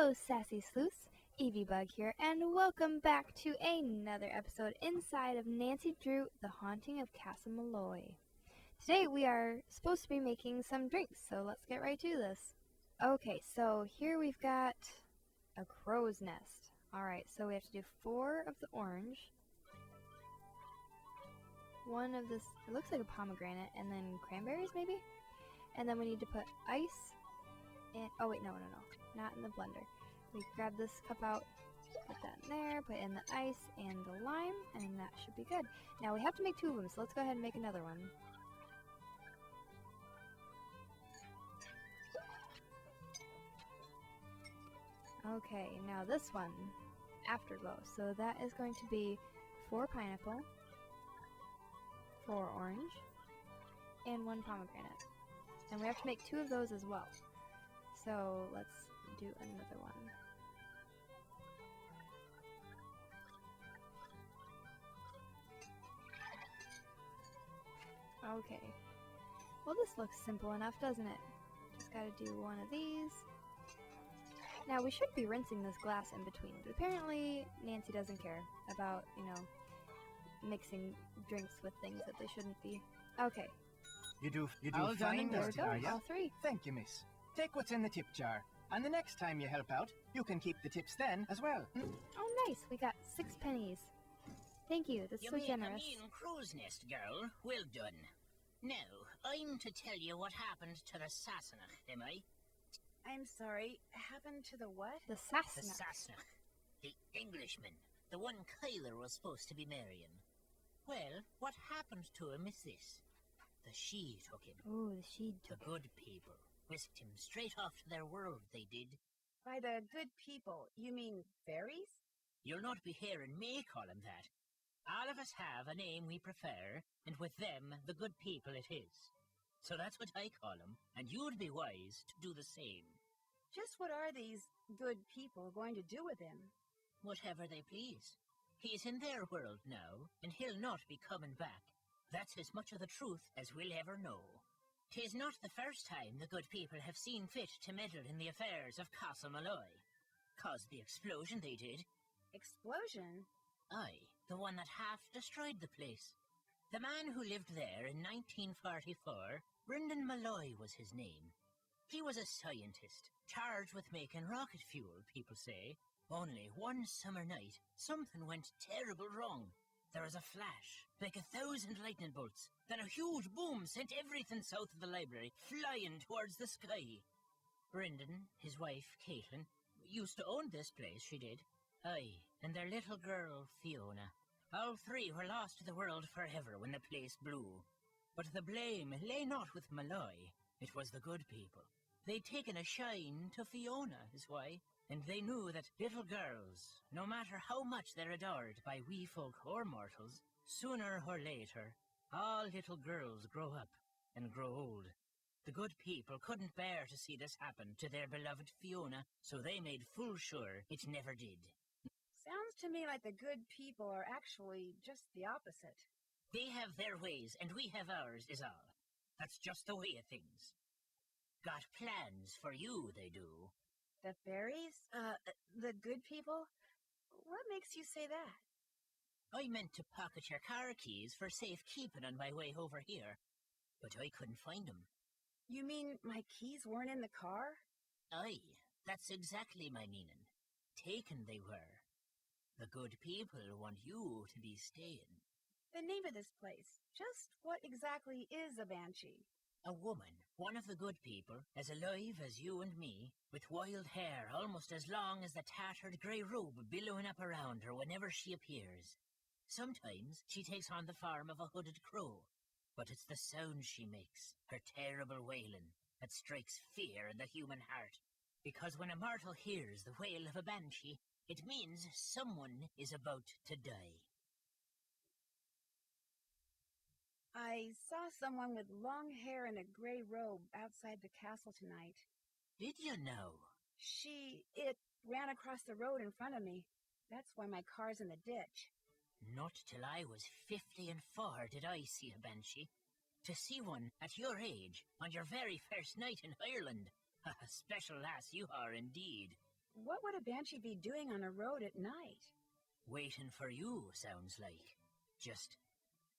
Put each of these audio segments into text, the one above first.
Hello, Sassy Sleuths, EvyBugg here, and welcome back to another episode inside of Nancy Drew, The Haunting of Castle Malloy. Today we are supposed to be making some drinks, so let's get right to this. Okay, so here we've got a crow's nest. Alright, so we have to do 4 of the orange, 1 of this, it looks like a pomegranate, and then cranberries maybe? And then we need to put ice in, oh wait, no, not in the blender. We grab this cup out, put that in there, put in the ice and the lime, and that should be good. Now we have to make 2 of them, so let's go ahead and make another one. Okay, now this one, Afterglow. So that is going to be 4 pineapple, 4 orange, and 1 pomegranate. And we have to make 2 of those as well. So let's do another one. Okay. Well, this looks simple enough, doesn't it? Just gotta do 1 of these. Now, we should be rinsing this glass in between, but apparently Nancy doesn't care about, mixing drinks with things that they shouldn't be. Okay. You do All done fine, and There we Miss go, Dahlia. all 3. Thank you, miss. Take what's in the tip jar, and the next time you help out, you can keep the tips then as well. Oh, nice. We got 6 pennies. Thank you. That's so generous. You mean crow's nest, girl. Well done. Now, I'm to tell you what happened to the Sassenach, am I? I'm sorry, happened to the what? The The Sassy. Sassenach. The Englishman. The one Kyler was supposed to be marrying. Well, what happened to him is this. The she took him. Oh, the she The took it. good people. Whisked him straight off to their world, they did. By the good people, you mean fairies? You'll not be hearing me call him that. All of us have a name we prefer, and with them, the good people it is. So that's what I call him, and you'd be wise to do the same. Just what are these good people going to do with him? Whatever they please. He's in their world now, and he'll not be coming back. That's as much of the truth as we'll ever know. 'Tis not the first time the good people have seen fit to meddle in the affairs of Castle Malloy. Caused the explosion they did. Explosion? Aye, the one that half destroyed the place. The man who lived there in 1944, Brendan Malloy was his name. He was a scientist, charged with making rocket fuel, people say. Only one summer night, something went terrible wrong. There was a flash, like 1,000 lightning bolts. Then a huge boom sent everything south of the library flying towards the sky. Brendan, his wife, Caitlin, used to own this place, she did. Aye, and their little girl, Fiona. All 3 were lost to the world forever when the place blew. But the blame lay not with Malloy, it was the good people. They'd taken a shine to Fiona, is why, and they knew that little girls, no matter how much they're adored by wee folk or mortals, sooner or later, all little girls grow up and grow old. The good people couldn't bear to see this happen to their beloved Fiona, so they made full sure it never did. Sounds to me like the good people are actually just the opposite. They have their ways, and we have ours, is all. That's just the way of things. Got plans for you, they do. The fairies? The good people? What makes you say that? I meant to pocket your car keys for safekeeping on my way over here, but I couldn't find them. You mean my keys weren't in the car? Aye, that's exactly my meaning. Taken they were. The good people want you to be staying. The name of this place. Just what exactly is a banshee? A woman, one of the good people, as alive as you and me, with wild hair almost as long as the tattered grey robe billowing up around her whenever she appears. Sometimes she takes on the form of a hooded crow, but it's the sound she makes, her terrible wailing, that strikes fear in the human heart. Because when a mortal hears the wail of a banshee, it means someone is about to die. I saw someone with long hair and a gray robe outside the castle tonight. Did you know? It ran across the road in front of me. That's why my car's in the ditch. Not till I was 54 did I see a banshee. To see one at your age, on your very first night in Ireland. A special lass you are indeed. What would a banshee be doing on a road at night? Waiting for you, sounds like. Just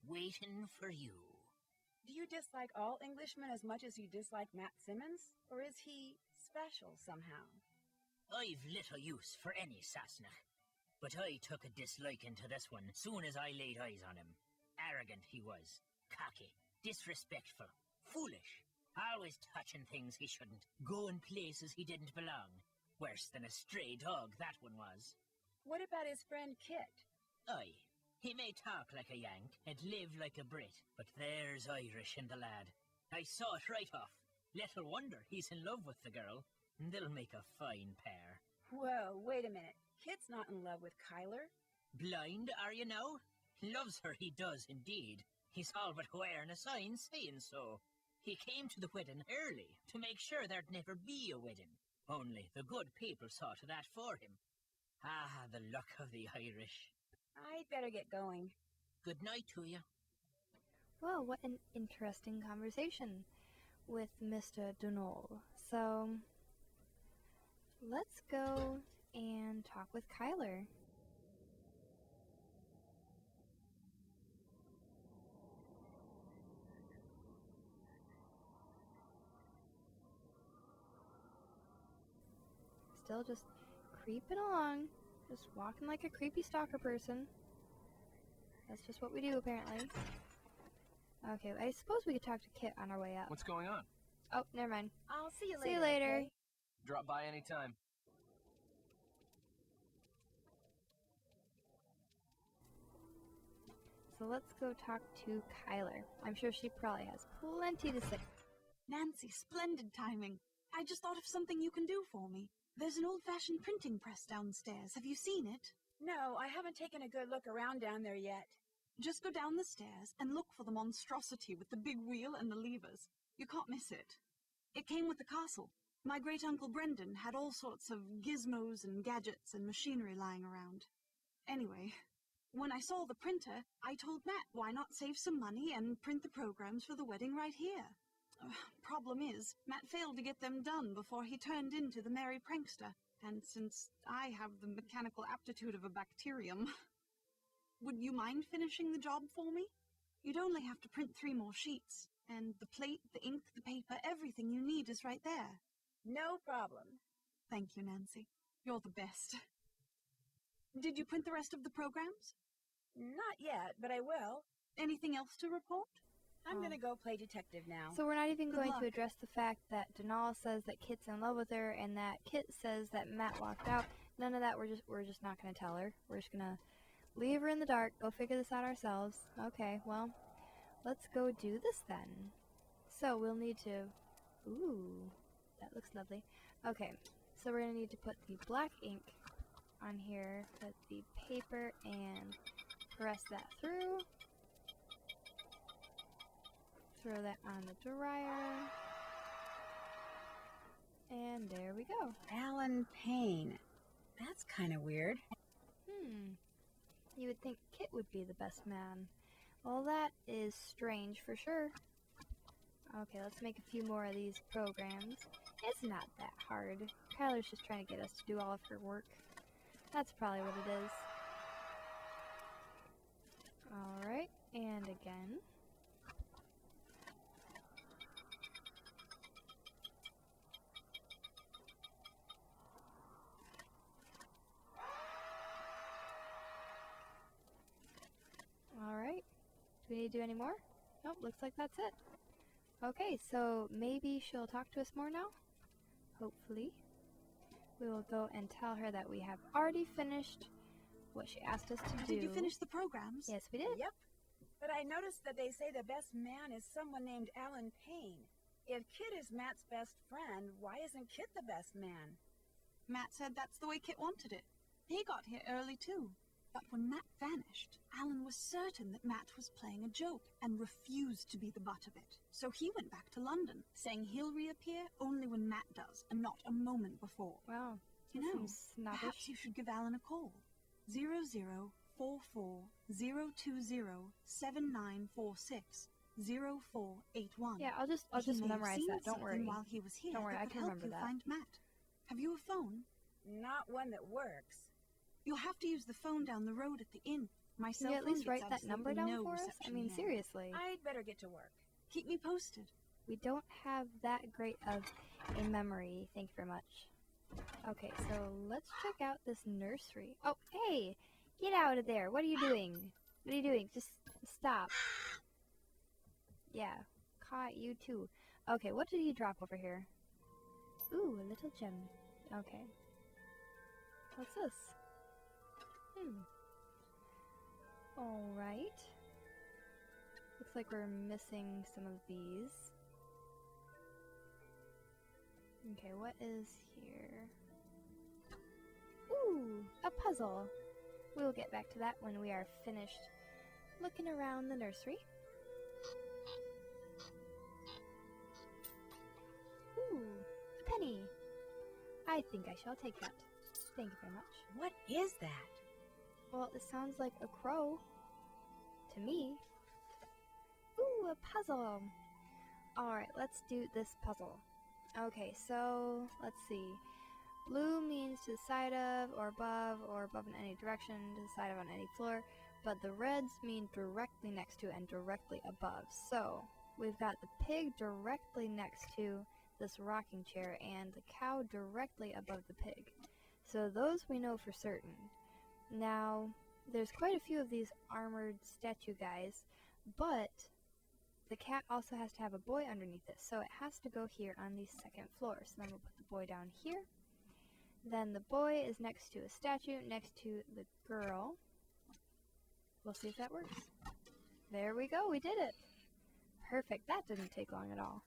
waiting for you. Do you dislike all Englishmen as much as you dislike Matt Simmons? Or is he special somehow? I've little use for any Sassnach, but I took a disliking to this one soon as I laid eyes on him. Arrogant he was, cocky, disrespectful, foolish, always touching things he shouldn't, going places he didn't belong. Worse than a stray dog, that one was. What about his friend Kit? Aye, he may talk like a Yank and live like a Brit, but there's Irish in the lad. I saw it right off. Little wonder he's in love with the girl. They'll make a fine pair. Whoa, wait a minute. Kit's not in love with Kyler. Blind, are you now? Loves her, he does indeed. He's all but wearing a sign saying so. He came to the wedding early to make sure there'd never be a wedding. Only the good people saw to that for him. Ah, the luck of the Irish. I'd better get going. Good night to you. Well, what an interesting conversation with Mr. Dunol. So, let's go and talk with Kyler. Still just creeping along, just walking like a creepy stalker person. That's just what we do, apparently. Okay, I suppose we could talk to Kit on our way up. What's going on? Oh, never mind. I'll see you later. See you later. Okay? Drop by anytime. So let's go talk to Kyler. I'm sure she probably has plenty to say. Nancy, splendid timing. I just thought of something you can do for me. There's an old-fashioned printing press downstairs. Have you seen it? No, I haven't taken a good look around down there yet. Just go down the stairs and look for the monstrosity with the big wheel and the levers. You can't miss it. It came with the castle. My great-uncle Brendan had all sorts of gizmos and gadgets and machinery lying around. Anyway, when I saw the printer, I told Matt why not save some money and print the programs for the wedding right here. Problem is, Matt failed to get them done before he turned into the merry prankster, and since I have the mechanical aptitude of a bacterium, would you mind finishing the job for me? You'd only have to print 3 more sheets, and the plate, the ink, the paper, everything you need is right there. No problem. Thank you, Nancy. You're the best. Did you print the rest of the programs? Not yet, but I will. Anything else to report? I'm gonna go play detective now. So we're not even Good going luck. to address the fact that Denal says that Kit's in love with her and that Kit says that Matt walked out. None of that. We're just not going to tell her. We're just going to leave her in the dark. Go figure this out ourselves. Okay, well, let's go do this then. So we'll need to... Ooh, that looks lovely. Okay, so we're going to need to put the black ink on here, put the paper, and press that through. Throw that on the dryer. And there we go. Alan Payne. That's kind of weird. You would think Kit would be the best man. Well, that is strange for sure. Okay, let's make a few more of these programs. It's not that hard. Kyler's just trying to get us to do all of her work. That's probably what it is. Alright, and again. Alright. Do we need to do any more? Nope, looks like that's it. Okay, so maybe she'll talk to us more now? Hopefully. We will go and tell her that we have already finished what she asked us to do. Did you finish the programs? Yes, we did. Yep. But I noticed that they say the best man is someone named Alan Payne. If Kit is Matt's best friend, why isn't Kit the best man? Matt said that's the way Kit wanted it. He got here early too. But when Matt vanished, Alan was certain that Matt was playing a joke and refused to be the butt of it. So he went back to London, saying he'll reappear only when Matt does, and not a moment before. Wow. You know, Seems snobbish. perhaps you should give Alan a call. 0044-020-7946 0481. Yeah, I'll just He may have memorize seen that. Don't something worry. while he was here Don't worry, that I would can help remember you that. find Matt. Have you a phone? not one that works. You'll have to use the phone down the road at the inn. My Can cell you at phone least gets write that number absolutely down no for us? I reception mean, here. seriously. I'd better get to work. Keep me posted. We don't have that great of a memory. Thank you very much. Okay, so let's check out this nursery. Oh, hey! Get out of there! What are you doing? What are you doing? Just stop. Yeah, caught you too. Okay, what did he drop over here? Ooh, a little gem. Okay. What's this? Alright. Looks like we're missing some of these. Okay, what is here? Ooh, a puzzle. We'll get back to that when we are finished looking around the nursery. Ooh, a penny. I think I shall take that. Thank you very much. What is that? Well, it sounds like a crow to me. Ooh, a puzzle. Alright, let's do this puzzle. Okay, so let's see. Blue means to the side of, or above in any direction, to the side of on any floor, but the reds mean directly next to and directly above. So, we've got the pig directly next to this rocking chair and the cow directly above the pig. So those we know for certain. Now, there's quite a few of these armored statue guys, but the cat also has to have a boy underneath it, so it has to go here on the second floor. So then we'll put the boy down here. Then the boy is next to a statue, next to the girl. We'll see if that works. There we go, we did it! Perfect, that didn't take long at all.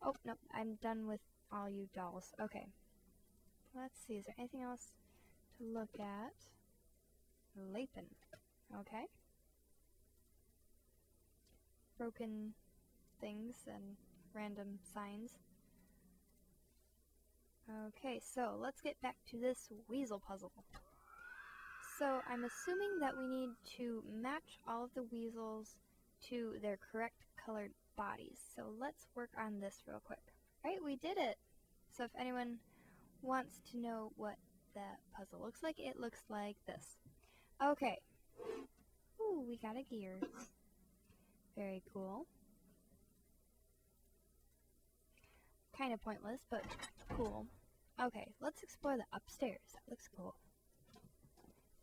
Oh, no, I'm done with all you dolls. Okay. Let's see, is there anything else to look at? Lapin. Okay. Broken things and random signs. Okay, so let's get back to this weasel puzzle. So I'm assuming that we need to match all of the weasels to their correct colored bodies. So let's work on this real quick. Right, we did it! So if anyone wants to know what that puzzle looks like, it looks like this. Okay. Ooh, we got a gear. Very cool. Kind of pointless, but cool. Okay, let's explore the upstairs. That looks cool.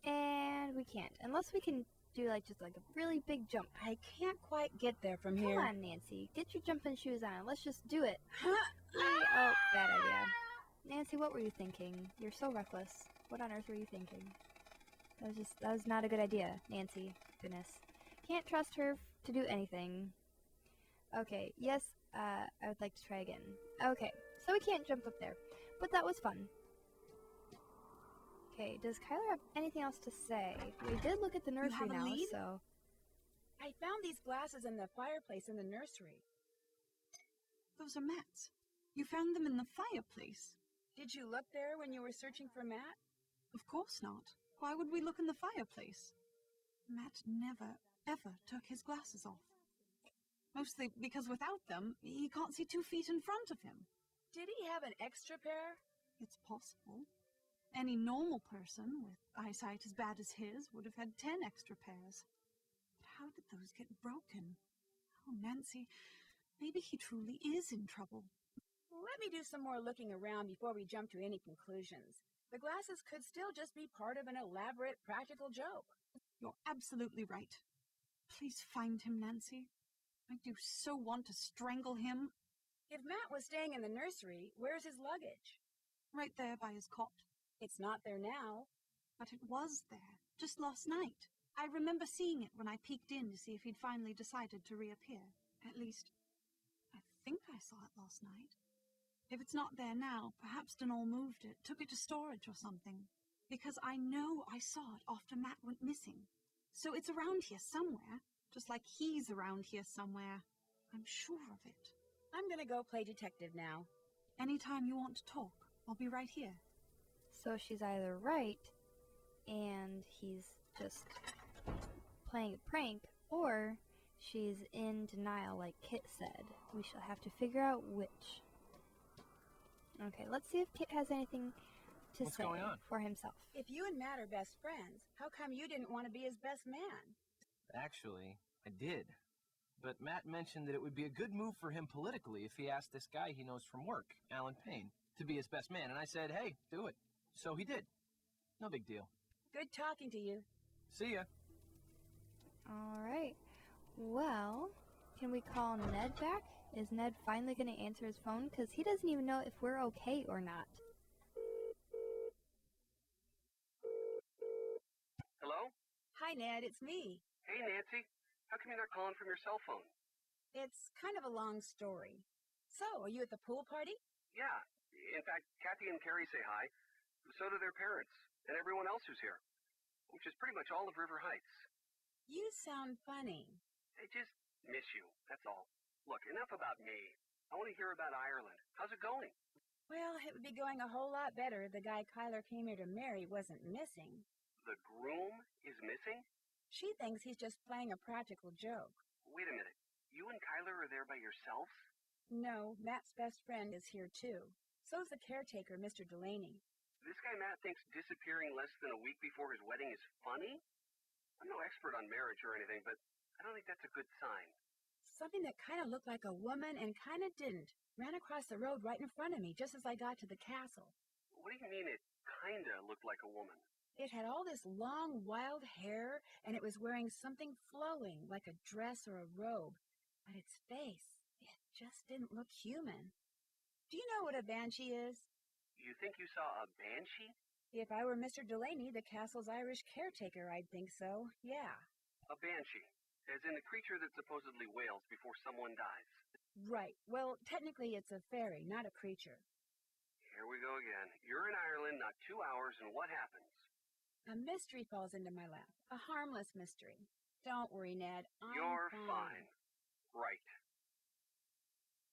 And we can't, unless we can do just a really big jump. I can't quite get there from here. Come on, Nancy. Get your jumping shoes on. Let's just do it. Oh, bad idea. Nancy, what were you thinking? You're so reckless. What on earth were you thinking? That was not a good idea, Nancy. Goodness. Can't trust her to do anything. Okay, yes, I would like to try again. Okay, so we can't jump up there, but that was fun. Okay, does Kyler have anything else to say? We did look at the nursery now, lead? so... I found these glasses in the fireplace in the nursery. Those are Matt's. You found them in the fireplace. Did you look there when you were searching for Matt? Of course not. Why would we look in the fireplace? Matt never, ever took his glasses off. Mostly because without them, he can't see 2 feet in front of him. Did he have an extra pair? It's possible. Any normal person with eyesight as bad as his would have had 10 extra pairs. But how did those get broken? Oh, Nancy, maybe he truly is in trouble. Let me do some more looking around before we jump to any conclusions. The glasses could still just be part of an elaborate practical joke. You're absolutely right. Please find him, Nancy. I do so want to strangle him. If Matt was staying in the nursery, where's his luggage? Right there by his cot. It's not there now. But it was there, just last night. I remember seeing it when I peeked in to see if he'd finally decided to reappear. At least, I think I saw it last night. If it's not there now, perhaps Denal moved it, took it to storage or something. Because I know I saw it after Matt went missing. So it's around here somewhere, just like he's around here somewhere. I'm sure of it. I'm gonna go play detective now. Anytime you want to talk, I'll be right here. So she's either right, and he's just playing a prank, or she's in denial like Kit said. We shall have to figure out which. Okay, let's see if Kit has anything to What's say going on? for himself. If you and Matt are best friends, how come you didn't want to be his best man? Actually, I did. But Matt mentioned that it would be a good move for him politically if he asked this guy he knows from work, Alan Payne, to be his best man. And I said, hey, do it. So he did. No big deal. Good talking to you. See ya. All right. Well, can we call Ned back? Is Ned finally going to answer his phone? Because he doesn't even know if we're okay or not. Hello? Hi, Ned. It's me. Hey, Nancy. How come you're not calling from your cell phone? It's kind of a long story. So, are you at the pool party? Yeah. In fact, Kathy and Carrie say hi. So do their parents and everyone else who's here, which is pretty much all of River Heights. You sound funny. I just miss you, that's all. Look, enough about me. I want to hear about Ireland. How's it going? Well, it would be going a whole lot better if the guy Kyler came here to marry wasn't missing. The groom is missing? She thinks he's just playing a practical joke. Wait a minute. You and Kyler are there by yourselves? No, Matt's best friend is here too. So's the caretaker, Mr. Delaney. This guy Matt thinks disappearing less than a week before his wedding is funny? I'm no expert on marriage or anything, but I don't think that's a good sign. Something that kind of looked like a woman and kind of didn't ran across the road right in front of me just as I got to the castle. What do you mean it kinda looked like a woman? It had all this long, wild hair, and it was wearing something flowing, like a dress or a robe. But its face, it just didn't look human. Do you know what a banshee is? You think you saw a banshee? If I were Mr. Delaney, the castle's Irish caretaker, I'd think so, yeah. A banshee, as in the creature that supposedly wails before someone dies. Right. Well, technically it's a fairy, not a creature. Here we go again. You're in Ireland not 2 hours, and what happens? A mystery falls into my lap. A harmless mystery. Don't worry, Ned. You're fine. Right.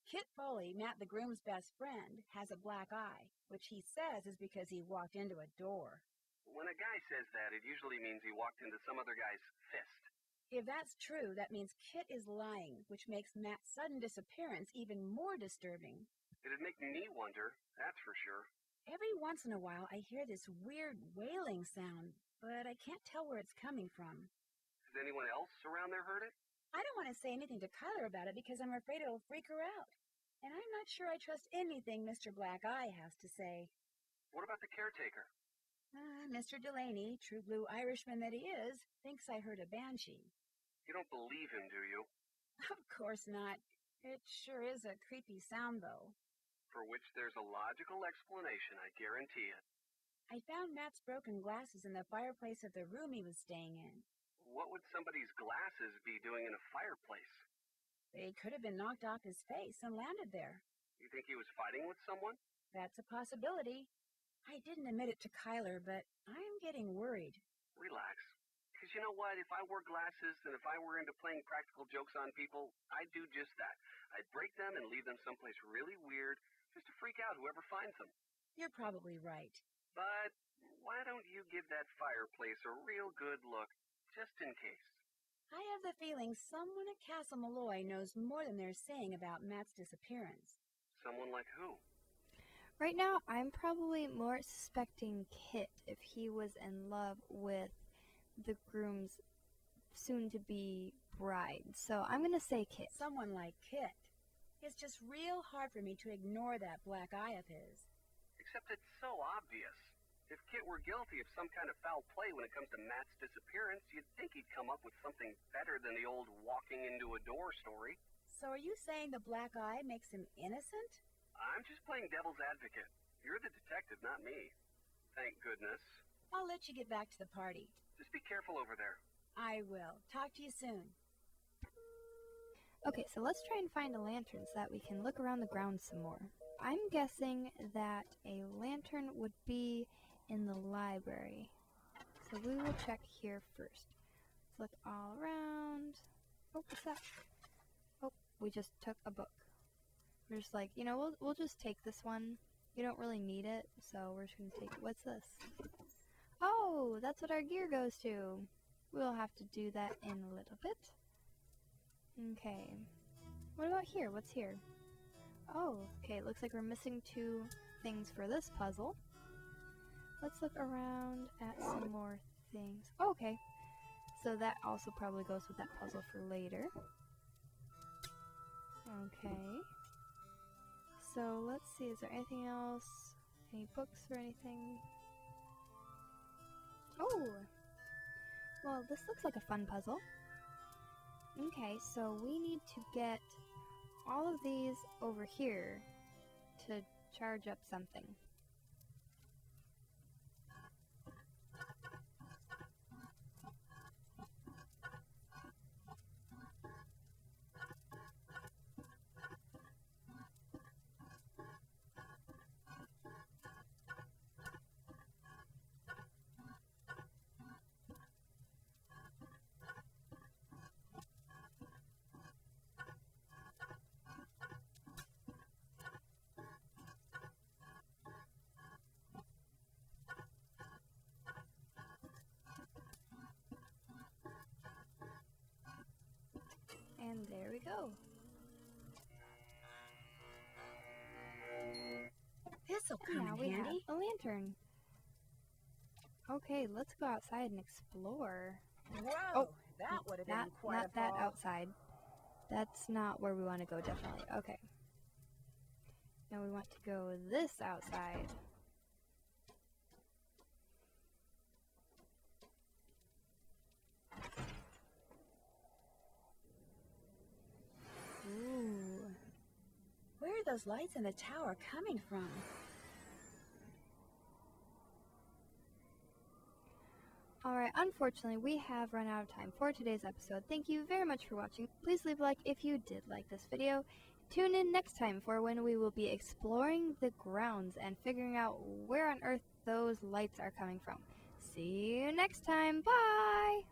Kit Foley, Matt the groom's best friend, has a black eye, which he says is because he walked into a door. When a guy says that, it usually means he walked into some other guy's fist. If that's true, that means Kit is lying, which makes Matt's sudden disappearance even more disturbing. It'd make me wonder, that's for sure. Every once in a while, I hear this weird wailing sound, but I can't tell where it's coming from. Has anyone else around there heard it? I don't want to say anything to Kyler about it because I'm afraid it'll freak her out. And I'm not sure I trust anything Mr. Black Eye has to say. What about the caretaker? Mr. Delaney, true blue Irishman that he is, thinks I heard a banshee. You don't believe him, do you? Of course not. It sure is a creepy sound, though. For which there's a logical explanation, I guarantee it. I found Matt's broken glasses in the fireplace of the room he was staying in. What would somebody's glasses be doing in a fireplace? They could have been knocked off his face and landed there. You think he was fighting with someone? That's a possibility. I didn't admit it to Kyler, but I'm getting worried. Relax. Because you know what? If I wore glasses and if I were into playing practical jokes on people, I'd do just that. I'd break them and leave them someplace really weird just to freak out whoever finds them. You're probably right. But why don't you give that fireplace a real good look, just in case? I have the feeling someone at Castle Malloy knows more than they're saying about Matt's disappearance. Someone like who? Right now, I'm probably more suspecting Kit if he was in love with the groom's soon-to-be bride. So I'm going to say Kit. Someone like Kit. It's just real hard for me to ignore that black eye of his. Except it's so obvious. If Kit were guilty of some kind of foul play when it comes to Matt's disappearance, you'd think he'd come up with something better than the old walking into a door story. So are you saying the black eye makes him innocent? I'm just playing devil's advocate. You're the detective, not me. Thank goodness. I'll let you get back to the party. Just be careful over there. I will. Talk to you soon. Okay, so let's try and find a lantern so that we can look around the grounds some more. I'm guessing that a lantern would be in the library. So we will check here first. Let's look all around. Oh, what's that? Oh, we just took a book. We're just like, you know, we'll just take this one. You don't really need it, so we're just going to take it. What's this? Oh, that's what our gear goes to. We'll have to do that in a little bit. Okay. What about here? What's here? Oh, okay, it looks like we're missing 2 things for this puzzle. let's look around at some more things. Oh, okay. So that also probably goes with that puzzle for later. Okay. So let's see, is there anything else? Any books or anything? Oh! Well, this looks like a fun puzzle. Okay, so we need to get all of these over here to charge up something. And there we go. This'll come Now in we have handy. a lantern. Okay, let's go outside and explore. Whoa, Oh, that would have been Not quite a that fall. outside. That's not where we want to go, definitely. Okay. Now we want to go this outside. Ooh. Where are those lights in the tower coming from? Alright, unfortunately, we have run out of time for today's episode. Thank you very much for watching. Please leave a like if you did like this video. Tune in next time for when we will be exploring the grounds and figuring out where on earth those lights are coming from. See you next time. Bye!